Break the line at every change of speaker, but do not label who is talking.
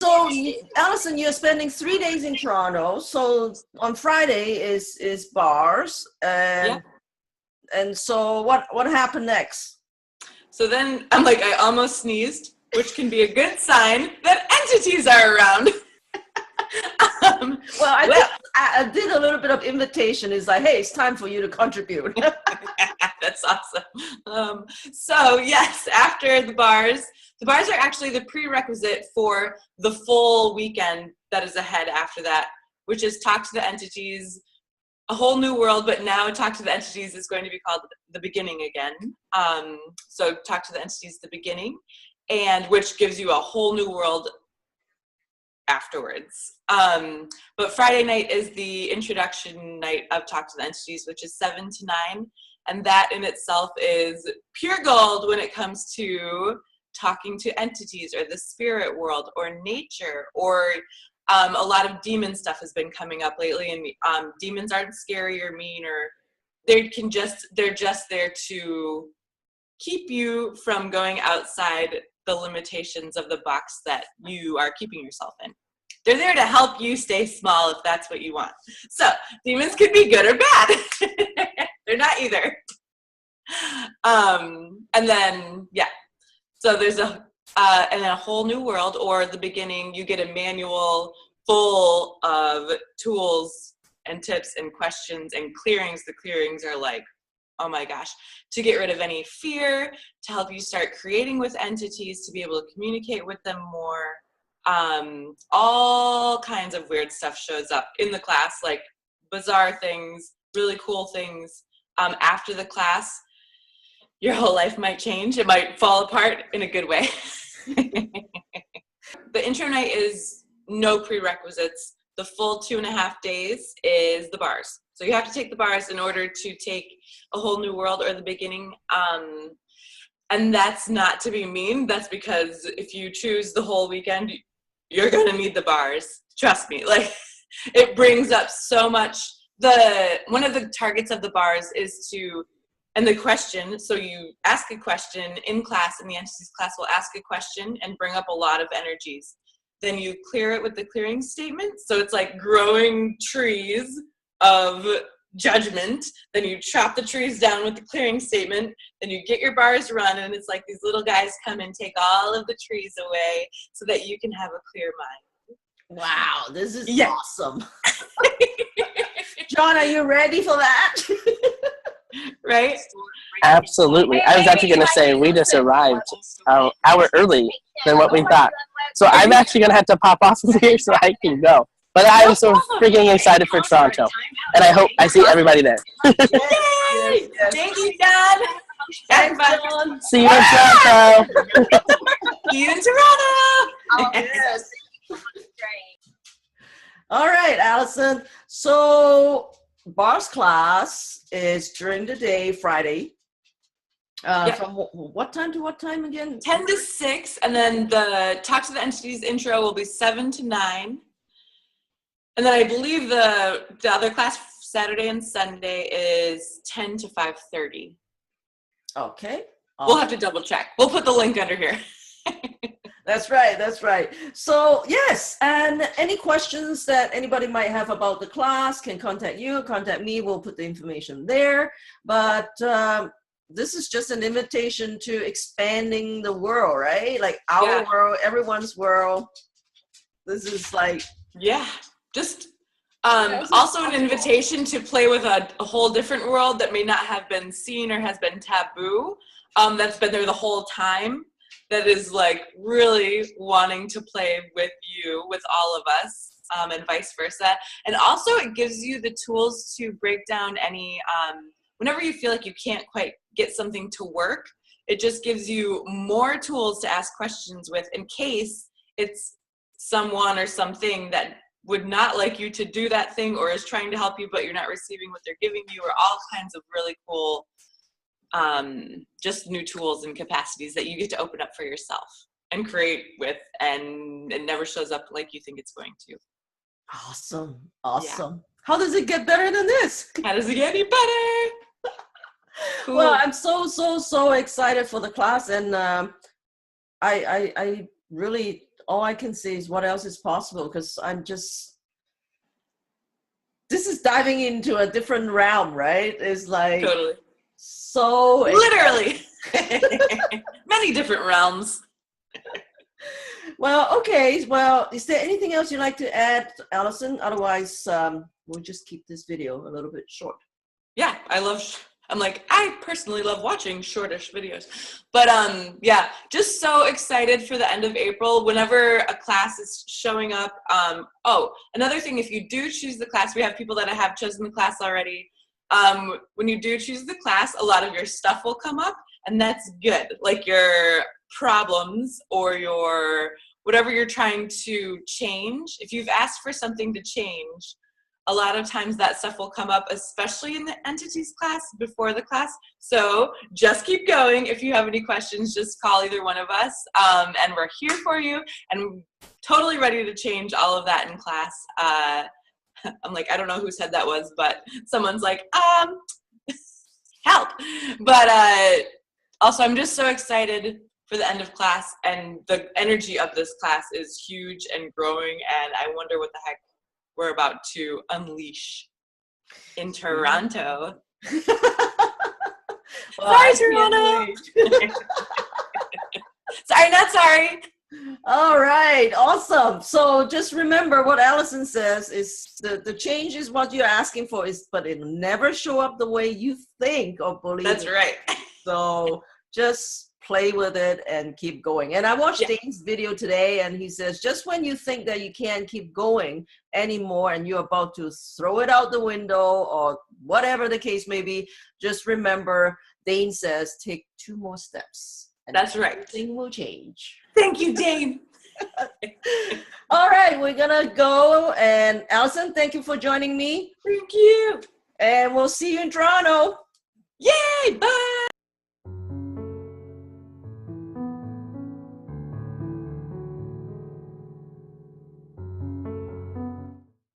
So, Allison, you're spending 3 days in Toronto. So on Friday is bars, and so what happened next?
So then I'm like, I almost sneezed, which can be a good sign that entities are around.
Well, I did a little bit of invitation. It's like, hey, it's time for you to contribute.
That's awesome. So yes, after the bars are actually the prerequisite for the full weekend that is ahead after that, which is Talk to the Entities, a whole new world, but now Talk to the Entities is going to be called The Beginning again. So Talk to the Entities, The Beginning, and which gives you a whole new world afterwards. But Friday night is the introduction night of Talk to the Entities, which is 7 to 9. And that in itself is pure gold when it comes to talking to entities or the spirit world or nature, or a lot of demon stuff has been coming up lately. And demons aren't scary or mean, or they're just there to keep you from going outside the limitations of the box that you are keeping yourself in. They're there to help you stay small if that's what you want. So demons could be good or bad. They're not either. And then, yeah. So there's and a whole new world, or The Beginning, you get a manual full of tools and tips and questions and clearings. The clearings are like, oh my gosh, to get rid of any fear, to help you start creating with entities, to be able to communicate with them more. All kinds of weird stuff shows up in the class, like bizarre things, really cool things. After the class, your whole life might change. It might fall apart in a good way. The intro night is no prerequisites. The full 2.5 days is the bars. So you have to take the bars in order to take a whole new world or The Beginning. And that's not to be mean. That's because if you choose the whole weekend, you're going to need the bars. Trust me. Like, it brings up so much. One of the targets of the bars is to, and the question, so you ask a question in class, and the entities class will ask a question and bring up a lot of energies. Then you clear it with the clearing statement. So it's like growing trees of judgment. Then you chop the trees down with the clearing statement. Then you get your bars run, and it's like these little guys come and take all of the trees away so that you can have a clear mind.
Wow, this is awesome. John, are you ready for that?
Right?
Absolutely. I was actually going to say we just arrived an hour early than what we thought. So I'm actually going to have to pop off of here so I can go. But I am so freaking excited for Toronto. And I hope I see everybody there.
Yay! Thank you, John.
Thanks, John.
See you in Toronto.
See you in Toronto.
Oh, yes. All right, Allison. So bars class is during the day, Friday. From what time to what time again?
10 to 6, and then the Talk to the Entities intro will be 7 to 9. And then I believe the other class, Saturday and Sunday, is 10 to 5:30.
Okay.
We'll have to double check. We'll put the link under here.
That's right. That's right. So yes, and any questions that anybody might have about the class can contact you, contact me. We'll put the information there. But this is just an invitation to expanding the world, right? Like our world, everyone's world. This is like
just also an invitation to play with a whole different world that may not have been seen or has been taboo. That's been there the whole time. That is like really wanting to play with you, with all of us, and vice versa. And also it gives you the tools to break down any, whenever you feel like you can't quite get something to work, it just gives you more tools to ask questions with in case it's someone or something that would not like you to do that thing or is trying to help you, but you're not receiving what they're giving you, or all kinds of really cool just new tools and capacities that you get to open up for yourself and create with, and it never shows up like you think it's going to.
Awesome. Yeah. How does it get better than this?
How does it get any better? Cool.
Well, I'm so excited for the class, and I really all I can say is what else is possible, because this is diving into a different realm, right? It's like
Totally.
so
Literally. Many different realms.
Well, okay. Well, is there anything else you'd like to add, Allison? Otherwise, we'll just keep this video a little bit short.
Yeah, I personally love watching shortish videos. But yeah, just so excited for the end of April. Whenever a class is showing up. Oh, another thing, if you do choose the class, we have people that have chosen the class already. When you do choose the class, a lot of your stuff will come up, and that's good. Like your problems or your whatever you're trying to change. If you've asked for something to change, a lot of times that stuff will come up, especially in the entities class before the class. So just keep going. If you have any questions, just call either one of us, and we're here for you and totally ready to change all of that in class. I'm like, I don't know who said that was, but someone's like, help. But also, I'm just so excited for the end of class, and the energy of this class is huge and growing, and I wonder what the heck we're about to unleash in Toronto. Sorry, Toronto. Sorry, not sorry.
All right, awesome. So just remember what Allison says is the change is what you're asking for, but it'll never show up the way you think or believe.
That's right.
So just play with it and keep going. And I watched Dane's video today, and he says, just when you think that you can't keep going anymore and you're about to throw it out the window or whatever the case may be, just remember, Dane says, take 2 more steps. And
that's right.
Everything will change.
Thank you, Dane.
All right, we're gonna go. And Allison, thank you for joining me.
Thank you.
And we'll see you in Toronto.
Yay, bye.